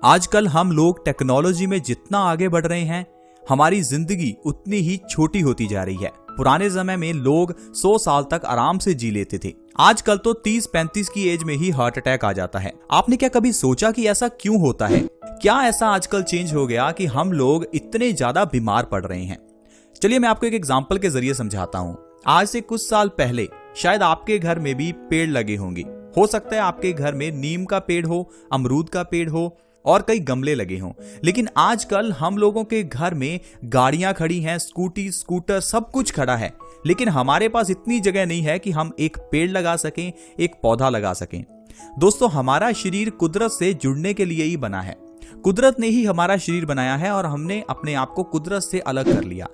आजकल हम लोग टेक्नोलॉजी में जितना आगे बढ़ रहे हैं, हमारी जिंदगी उतनी ही छोटी होती जा रही है। पुराने समय में लोग 100 साल तक आराम से जी लेते थे। आजकल तो 30-35 की एज में ही हार्ट अटैक आ जाता है। आपने क्या कभी सोचा कि ऐसा क्यों होता है? क्या ऐसा आजकल चेंज हो गया कि हम लोग इतने ज्यादा बीमार पड़ रहे हैं? चलिए मैं आपको एक एग्जाम्पल के जरिए समझाता हूँ। आज से कुछ साल पहले शायद आपके घर में भी पेड़ लगे होंगे। हो सकता है आपके घर में नीम का पेड़ हो, अमरूद का पेड़ हो और कई गमले लगे हों। लेकिन आजकल हम लोगों के घर में गाड़ियां खड़ी हैं, स्कूटी, स्कूटर, सब कुछ खड़ा है, लेकिन हमारे पास इतनी जगह नहीं है कि हम एक पेड़ लगा सकें, एक पौधा लगा सकें। दोस्तों, हमारा शरीर कुदरत से जुड़ने के लिए ही बना है। कुदरत ने ही हमारा शरीर बनाया है और हमने अपने आप को कुदरत से अलग कर लिया।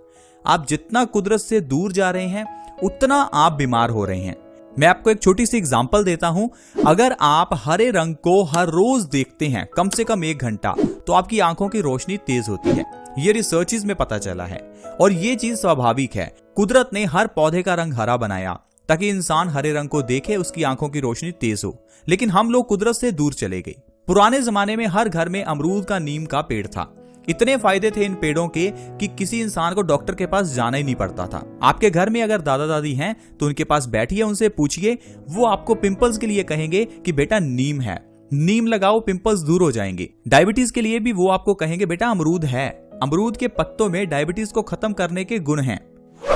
आप जितना कुदरत से दूर जा रहे हैं, उतना आप बीमार हो रहे हैं। मैं आपको एक छोटी सी एग्जांपल देता हूं। अगर आप हरे रंग को हर रोज देखते हैं कम से कम 1 घंटा, तो आपकी आंखों की रोशनी तेज होती है। ये रिसर्चेस में पता चला है और ये चीज स्वाभाविक है। कुदरत ने हर पौधे का रंग हरा बनाया ताकि इंसान हरे रंग को देखे, उसकी आंखों की रोशनी तेज हो। लेकिन हम लोग कुदरत से दूर चले गए। पुराने जमाने में हर घर में अमरूद का, नीम का पेड़ था। इतने फायदे थे इन पेड़ों के कि किसी इंसान को डॉक्टर के पास जाना ही नहीं पड़ता था। आपके घर में अगर दादा दादी हैं तो उनके पास बैठिए, उनसे पूछिए, वो आपको पिंपल्स के लिए कहेंगे कि बेटा नीम है, नीम लगाओ, पिंपल्स दूर हो जाएंगे। डायबिटीज के लिए भी वो आपको कहेंगे बेटा अमरूद है, अमरूद के पत्तों में डायबिटीज को खत्म करने के गुण हैं।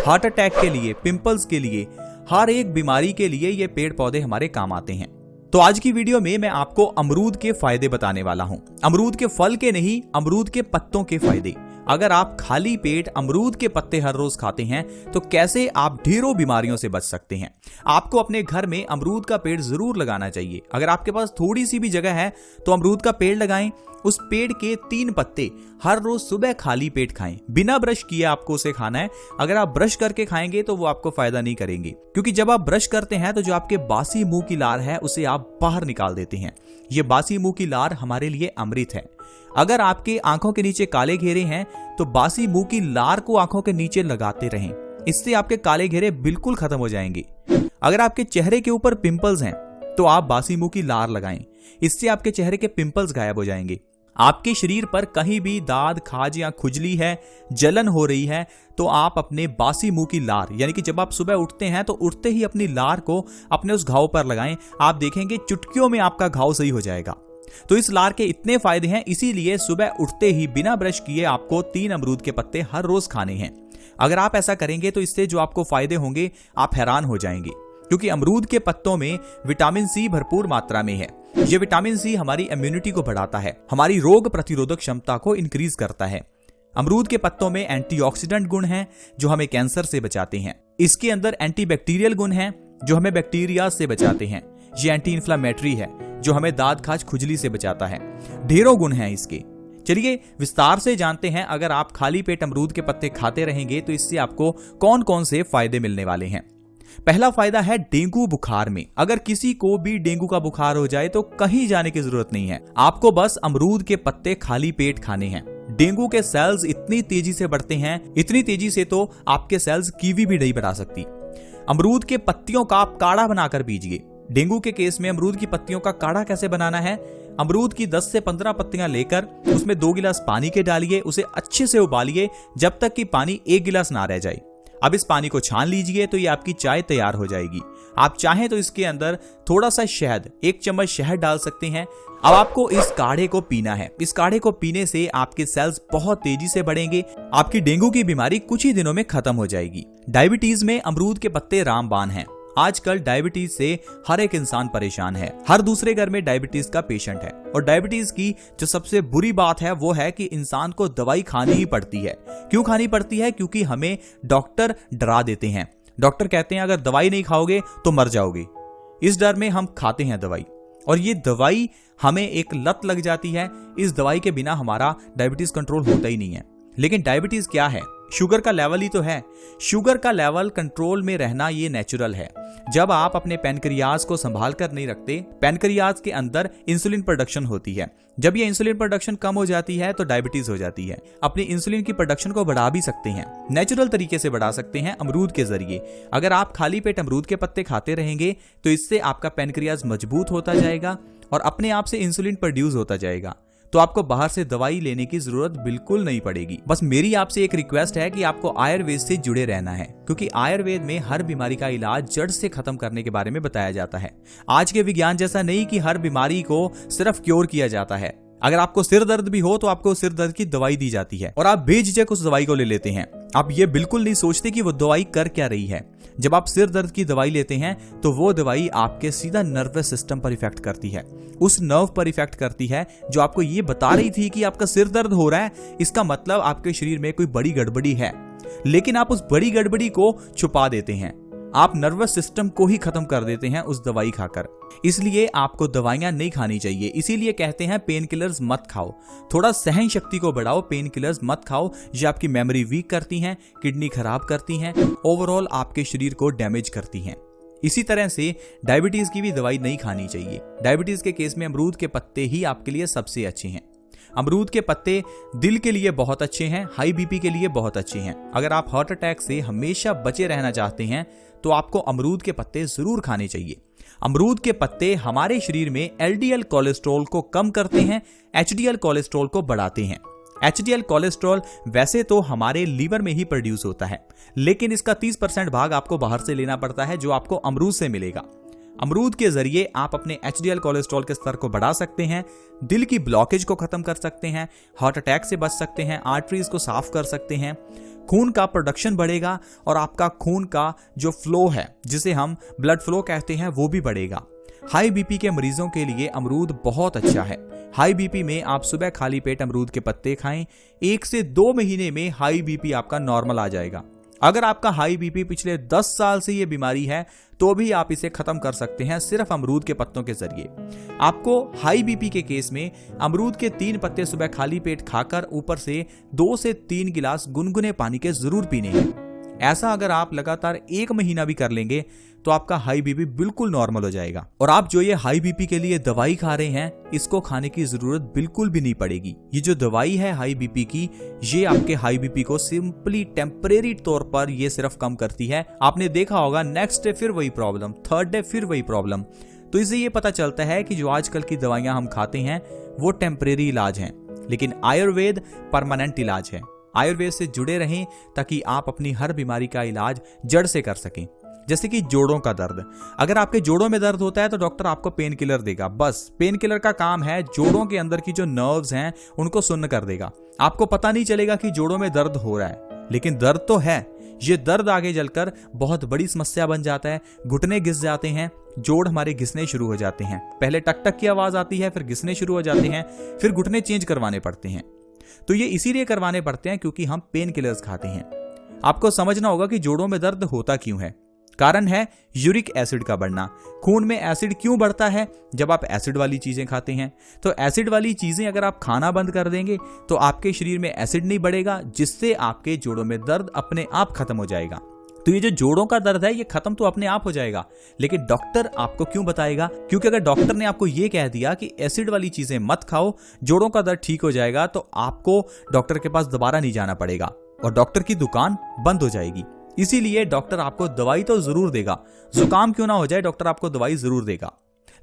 हार्ट अटैक के लिए, पिंपल्स के लिए, हर एक बीमारी के लिए ये पेड़ पौधे हमारे काम आते हैं। तो आज की वीडियो में मैं आपको अमरूद के फायदे बताने वाला हूं। अमरूद के फल के नहीं, अमरूद के पत्तों के फायदे। अगर आप खाली पेट अमरूद के पत्ते हर रोज खाते हैं तो कैसे आप ढेरों बीमारियों से बच सकते हैं। आपको अपने घर में अमरूद का पेड़ जरूर लगाना चाहिए। अगर आपके पास थोड़ी सी भी जगह है तो अमरूद का पेड़ लगाएं। उस पेड़ के 3 पत्ते हर रोज सुबह खाली पेट खाएं। बिना ब्रश किए आपको उसे खाना है। अगर आप ब्रश करके खाएंगे तो वो आपको फायदा नहीं करेंगे, क्योंकि जब आप ब्रश करते हैं तो जो आपके बासी मुंह की लार है उसे आप बाहर निकाल देते हैं। ये बासी मुंह की लार हमारे लिए अमृत है। अगर आपके आंखों के नीचे काले घेरे हैं तो बासी मुंह की लार को आंखों के नीचे लगाते रहें। इससे आपके काले घेरे बिल्कुल खत्म हो जाएंगे। अगर आपके चेहरे के ऊपर पिंपल्स हैं तो आप बासी मुंह की लार लगाएं। इससे आपके चेहरे के पिंपल्स गायब हो जाएंगे। आपके शरीर पर कहीं भी दाद, खाज या खुजली है, जलन हो रही है, तो आप अपने बासी मुंह की लार, यानी कि जब आप सुबह उठते हैं तो उठते ही अपनी लार को अपने उस घाव पर लगाएं। आप देखेंगे चुटकियों में आपका घाव सही हो जाएगा। तो इस लार के इतने फायदे हैं, इसीलिए सुबह उठते ही बिना ब्रश किए आपको 3 अमरूद के पत्ते हर रोज खाने हैं। अगर आप ऐसा करेंगे तो इससे जो आपको फायदे होंगे आप हैरान हो जाएंगे, क्योंकि अमरूद के पत्तों में विटामिन सी भरपूर मात्रा में है। ये विटामिन सी हमारी इम्यूनिटी को बढ़ाता है, हमारी रोग प्रतिरोधक क्षमता को इंक्रीज करता है। अमरूद के पत्तों में एंटीऑक्सीडेंट गुण हैं जो हमें कैंसर से बचाते हैं। इसके अंदर एंटीबैक्टीरियल गुण हैं जो हमें बैक्टीरिया से बचाते हैं। ये एंटी इंफ्लेमेटरी है जो हमें दाद, खाज, खुजली से बचाता है। ढेरों गुण हैं इसके। चलिए विस्तार से जानते हैं। अगर आप खाली पेट अमरूद के पत्ते खाते रहेंगे तो इससे आपको कौन कौन से फायदे मिलने वाले हैं। पहला फायदा है डेंगू बुखार में। अगर किसी को भी डेंगू का बुखार हो जाए तो कहीं जाने की जरूरत नहीं है, आपको बस अमरूद के पत्ते खाली पेट खाने हैं। डेंगू के सेल्स इतनी तेजी से बढ़ते हैं, इतनी तेजी से तो आपके सेल्स कीवी भी नहीं बढ़ा सकती। अमरूद के पत्तियों का आप काढ़ा बनाकर पीजिए। डेंगू के केस में अमरूद की पत्तियों का काढ़ा कैसे बनाना है? अमरूद की 10 से 15 पत्तियां लेकर उसमें 2 गिलास पानी के डालिए, उसे अच्छे से उबालिए जब तक कि पानी 1 गिलास ना रह जाए। अब इस पानी को छान लीजिए तो ये आपकी चाय तैयार हो जाएगी। आप चाहें तो इसके अंदर थोड़ा सा शहद, 1 चम्मच शहद डाल सकते हैं। अब आपको इस काढ़े को पीना है। इस काढ़े को पीने से आपके सेल्स बहुत तेजी से बढ़ेंगे। आपकी डेंगू की बीमारी कुछ ही दिनों में खत्म हो जाएगी। डायबिटीज में अमरूद के पत्ते रामबाण हैं। आजकल डायबिटीज से हर एक इंसान परेशान है। हर दूसरे घर में डायबिटीज का पेशेंट है। और डायबिटीज की जो सबसे बुरी बात है वो है कि इंसान को दवाई खानी ही पड़ती है। क्यों खानी पड़ती है? क्योंकि हमें डॉक्टर डरा देते हैं। डॉक्टर कहते हैं अगर दवाई नहीं खाओगे तो मर जाओगे। इस डर में हम खाते हैं दवाई, और ये दवाई हमें एक लत लग जाती है। इस दवाई के बिना हमारा डायबिटीज कंट्रोल होता ही नहीं है। लेकिन डायबिटीज क्या है? शुगर का लेवल ही तो है। शुगर का लेवल कंट्रोल में रहना ये नेचुरल है। जब आप अपने पैनक्रियाज को संभाल कर नहीं रखते, पैनक्रियाज के अंदर इंसुलिन प्रोडक्शन होती है। जब ये इंसुलिन प्रोडक्शन कम हो जाती है तो डायबिटीज हो जाती है। अपनी इंसुलिन की प्रोडक्शन को बढ़ा भी सकते हैं, नेचुरल तरीके से बढ़ा सकते हैं अमरूद के जरिए। अगर आप खाली पेट अमरूद के पत्ते खाते रहेंगे तो इससे आपका पैनक्रियाज मजबूत होता जाएगा और अपने आप से इंसुलिन प्रोड्यूस होता जाएगा। तो आपको बाहर से दवाई लेने की जरूरत बिल्कुल नहीं पड़ेगी। बस मेरी आपसे एक रिक्वेस्ट है कि आपको आयुर्वेद से जुड़े रहना है, क्योंकि आयुर्वेद में हर बीमारी का इलाज जड़ से खत्म करने के बारे में बताया जाता है। आज के विज्ञान जैसा नहीं कि हर बीमारी को सिर्फ क्योर किया जाता है। अगर आपको सिर दर्द भी हो तो आपको सिर दर्द की दवाई दी जाती है और आप बेझिझक उस दवाई को ले लेते हैं। आप ये बिल्कुल नहीं सोचते कि वो दवाई कर क्या रही है। जब आप सिर दर्द की दवाई लेते हैं तो वो दवाई आपके सीधा नर्वस सिस्टम पर इफेक्ट करती है, उस नर्व पर इफेक्ट करती है जो आपको ये बता रही थी कि आपका सिर दर्द हो रहा है, इसका मतलब आपके शरीर में कोई बड़ी गड़बड़ी है। लेकिन आप उस बड़ी गड़बड़ी को छुपा देते हैं, आप नर्वस सिस्टम को ही खत्म कर देते हैं उस दवाई खाकर। इसलिए आपको दवाइयां नहीं खानी चाहिए। इसीलिए कहते हैं पेन किलर्स मत खाओ, थोड़ा सहन शक्ति को बढ़ाओ, पेन किलर्स मत खाओ। ये आपकी मेमोरी वीक करती हैं, किडनी खराब करती हैं, ओवरऑल आपके शरीर को डैमेज करती हैं। इसी तरह से डायबिटीज की भी दवाई नहीं खानी चाहिए। डायबिटीज के केस में अमरूद के पत्ते ही आपके लिए सबसे अच्छे हैं। अमरूद के पत्ते दिल के लिए बहुत अच्छे हैं, हाई बीपी के लिए बहुत अच्छे हैं। अगर आप हार्ट अटैक से हमेशा बचे रहना चाहते हैं तो आपको अमरूद के पत्ते जरूर खाने चाहिए। अमरूद के पत्ते हमारे शरीर में एलडीएल कोलेस्ट्रॉल को कम करते हैं, एचडीएल कोलेस्ट्रॉल को बढ़ाते हैं। एचडीएल कोलेस्ट्रॉल वैसे तो हमारे लीवर में ही प्रोड्यूस होता है, लेकिन इसका 30% भाग आपको बाहर से लेना पड़ता है जो आपको अमरूद से मिलेगा। अमरूद के जरिए आप अपने एचडीएल कोलेस्ट्रॉल के स्तर को बढ़ा सकते हैं, दिल की ब्लॉकेज को खत्म कर सकते हैं, हार्ट अटैक से बच सकते हैं, आर्टरीज को साफ कर सकते हैं, खून का प्रोडक्शन बढ़ेगा और आपका खून का जो फ्लो है, जिसे हम ब्लड फ्लो कहते हैं, वो भी बढ़ेगा। हाई बीपी के मरीजों के लिए अमरूद बहुत अच्छा है। हाई बीपी में आप सुबह खाली पेट अमरूद के पत्ते खाएं, 1 से 2 महीने में हाई बीपी आपका नॉर्मल आ जाएगा। अगर आपका हाई बीपी पिछले 10 साल से ये बीमारी है तो भी आप इसे खत्म कर सकते हैं सिर्फ अमरूद के पत्तों के जरिए। आपको हाई बीपी के केस में अमरूद के 3 पत्ते सुबह खाली पेट खाकर ऊपर से 2 से 3 गिलास गुनगुने पानी के जरूर पीने हैं। ऐसा अगर आप लगातार 1 महीना भी कर लेंगे तो आपका हाई बीपी बिल्कुल नॉर्मल हो जाएगा और आप जो ये हाई बीपी के लिए दवाई खा रहे हैं इसको खाने की जरूरत बिल्कुल भी नहीं पड़ेगी। ये जो दवाई है हाई बीपी की, ये आपके हाई बीपी को सिंपली टेम्परेरी तौर पर ये सिर्फ कम करती है। आपने देखा होगा नेक्स्ट डे फिर वही प्रॉब्लम, थर्ड डे फिर वही प्रॉब्लम। तो इससे ये पता चलता है कि जो आजकल की दवाइयां हम खाते हैं वो टेम्परेरी इलाज हैं, लेकिन आयुर्वेद परमानेंट इलाज है। आयुर्वेद से जुड़े रहें ताकि आप अपनी हर बीमारी का इलाज जड़ से कर सकें। जैसे कि जोड़ों का दर्द, अगर आपके जोड़ों में दर्द होता है तो डॉक्टर आपको पेन किलर देगा। बस पेन किलर का काम है जोड़ों के अंदर की जो नर्व्स हैं उनको सुन्न कर देगा। आपको पता नहीं चलेगा कि जोड़ों में दर्द हो रहा है, लेकिन दर्द तो है। ये दर्द आगे चलकर बहुत बड़ी समस्या बन जाता है, घुटने घिस जाते हैं, जोड़ हमारे घिसने शुरू हो जाते हैं। पहले टक टक की आवाज आती है, फिर घिसने शुरू हो जाते हैं, फिर घुटने चेंज करवाने पड़ते हैं। तो ये इसीलिए करवाने पड़ते हैं क्योंकि हम पेन किलर्स खाते हैं। आपको समझना होगा कि जोड़ों में दर्द होता क्यों है। कारण है यूरिक एसिड का बढ़ना। खून में एसिड क्यों बढ़ता है? जब आप एसिड वाली चीजें खाते हैं। तो एसिड वाली चीजें अगर आप खाना बंद कर देंगे तो आपके शरीर में एसिड नहीं बढ़ेगा, जिससे आपके जोड़ों में दर्द अपने आप खत्म हो जाएगा। तो ये जो जोड़ों का दर्द है ये खत्म तो अपने आप हो जाएगा, लेकिन डॉक्टर आपको क्यों बताएगा? क्योंकि अगर डॉक्टर ने आपको ये कह दिया कि एसिड वाली चीजें मत खाओ, जोड़ों का दर्द ठीक हो जाएगा, तो आपको डॉक्टर के पास दोबारा नहीं जाना पड़ेगा और डॉक्टर की दुकान बंद हो जाएगी। इसीलिए डॉक्टर आपको दवाई तो जरूर देगा, जुकाम क्यों ना हो जाए डॉक्टर आपको दवाई जरूर देगा,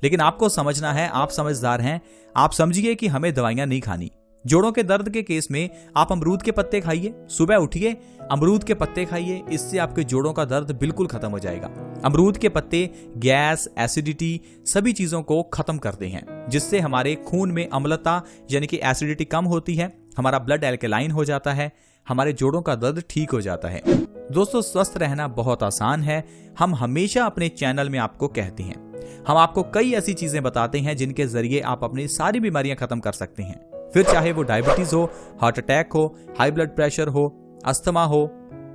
लेकिन आपको समझना है, आप समझदार हैं, आप समझिए कि हमें दवाइयां नहीं खानी। जोड़ों के दर्द के केस में आप अमरूद के पत्ते खाइए, सुबह उठिए अमरूद के पत्ते खाइए, इससे आपके जोड़ों का दर्द बिल्कुल खत्म हो जाएगा। अमरूद के पत्ते गैस, एसिडिटी सभी चीजों को खत्म करते हैं, जिससे हमारे खून में अम्लता यानी कि एसिडिटी कम होती है, हमारा ब्लड एल्कलाइन हो जाता है, हमारे जोड़ों का दर्द ठीक हो जाता है। दोस्तों, स्वस्थ रहना बहुत आसान है। हम हमेशा अपने चैनल में आपको कहते हैं, हम आपको कई ऐसी चीजें बताते हैं जिनके जरिए आप अपनी सारी बीमारियां खत्म कर सकते हैं। फिर चाहे वो डायबिटीज हो, हार्ट अटैक हो, हाई ब्लड प्रेशर हो, अस्थमा हो,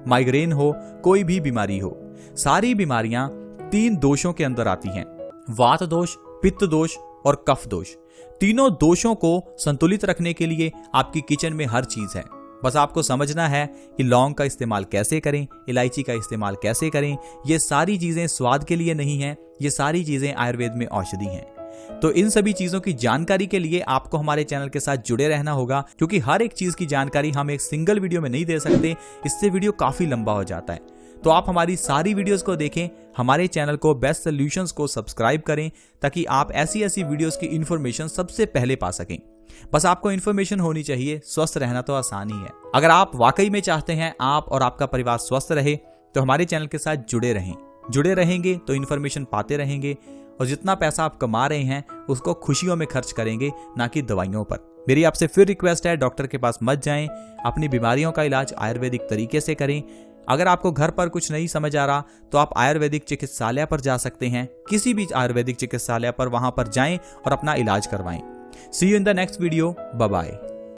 माइग्रेन हो, कोई भी बीमारी हो। सारी बीमारियां 3 दोषों के अंदर आती हैं, वात दोष, पित्त दोष और कफ दोष। तीनों दोषों को संतुलित रखने के लिए आपकी किचन में हर चीज है। बस आपको समझना है कि लौंग का इस्तेमाल कैसे करें, इलायची का इस्तेमाल कैसे करें। ये सारी चीजें स्वाद के लिए नहीं हैं, ये सारी चीजें आयुर्वेद में औषधि हैं। तो इन सभी चीजों की जानकारी के लिए आपको हमारे चैनल के साथ जुड़े रहना होगा, क्योंकि हर एक चीज की जानकारी हम एक सिंगल वीडियो में नहीं दे सकते, इससे वीडियो काफी लंबा हो जाता है। तो आप हमारी सारी वीडियोस को देखें, हमारे चैनल को बेस्ट सॉल्यूशंस को सब्सक्राइब करें ताकि आप ऐसी वीडियोस की इन्फॉर्मेशन सबसे पहले पा सकें। बस आपको इन्फॉर्मेशन होनी चाहिए, स्वस्थ रहना तो आसान ही है। अगर आप वाकई में चाहते हैं आप और आपका परिवार स्वस्थ रहे तो हमारे चैनल के साथ जुड़े रहेंगे तो इन्फॉर्मेशन पाते रहेंगे और जितना पैसा आप कमा रहे हैं उसको खुशियों में खर्च करेंगे, ना कि दवाइयों पर। मेरी आपसे फिर रिक्वेस्ट है, डॉक्टर के पास मत जाएं, अपनी बीमारियों का इलाज आयुर्वेदिक तरीके से करें। अगर आपको घर पर कुछ नहीं समझ आ रहा तो आप आयुर्वेदिक चिकित्सालय पर जा सकते हैं, किसी भी आयुर्वेदिक चिकित्सालय पर, वहां पर जाएं और अपना इलाज करवाएं। See you in the next video, bye bye.